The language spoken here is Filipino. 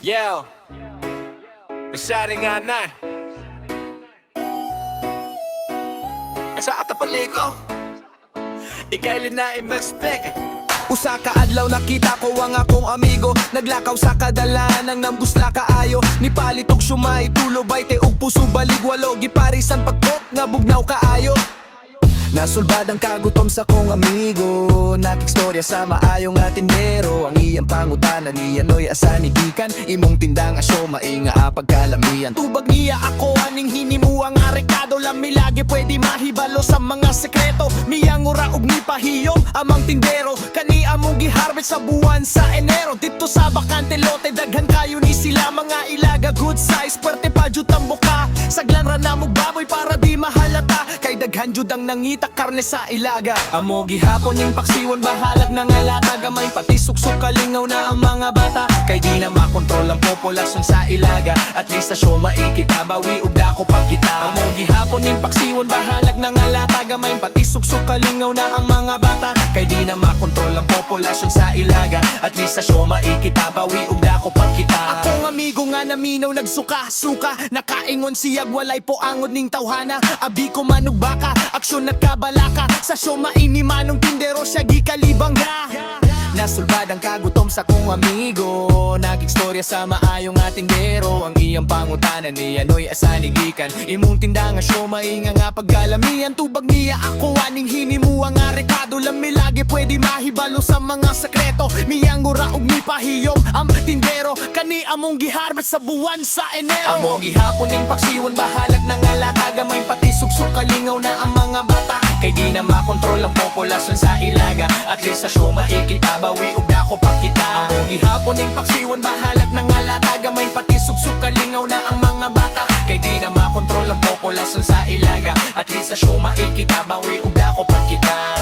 Yo, masyari nga na sa atapaliko ikailin na i-mistake. Usa ka adlaw nakita ko ang akong amigo naglakaw sa kadalanan ng busla kaayo ni palitok sumay tulobay te og puso balig walo giparisan pagkop nga bugnaw kaayo. Nasulbad ang kagutom sa kong amigo nakikstorya sa maayong nga tindero ang iyang pangutanan niya noy asanigikan imong tindang asyo mainga pagkalamian tubag niya ako aning hinimuang nga rekado lami lagi pwede mahibalo sa mga sekreto miyang ura og ni pahiyom amang tindero kani among giharvest sa buwan sa Enero dito sa bakante lote daghan kayo ni sila mga ilaga good size pwerte pa jud ang buka saglan ra namog baboy para di mahalata kay daghan jud ang nangita karne sa ilaga amo gihapon ning paksiwon bahalag na nga lata gamay pati suksok kalingaw na ang mga bata kay di na makontrol ang populasyon sa ilaga at least sa show maikita bawi ug dako pag kita amo gihapon ning paksiwon bahalag na nga lata gamay pati suksok kalingaw na ang mga bata kay di na makontrol ang populasyon sa ilaga at least sa show maikita bawi ug dako pag kita akong amigo nga naminaw nagsuka-suka nakaingon siyag walay po angod ning tawhana abi ko manug baka aksyon nagkabalaka sa show maini manong tindero siya gikalibangga nasulbad ang kagutom sa kong amigo nagikstorya sa maayong nga tindero ang iyang pangutanan niya noy asanigikan imong tinda nga show mainga nga paggalamian tubag niya ako aning hinimuang nga rekado lami lagi pwede mahibalo sa mga sekreto miyang ura og ni pahiyom ang tindero kani among giharvest sa buwan sa Enero amo gihapon ning paksiwon bahalag na nga lataga may pati suksok kalingaw na ang mga bata kay di na makontrol ang populasyon sa ilaga at least sa show makikita bawi ug dako pa kita amo gihapon ning paksiwon bahalag na nga lataga may pati suksok kalingaw na ang mga bata kay di na makontrol ang populasyon sa ilaga at least sa show makikita bawi ug dako pa kita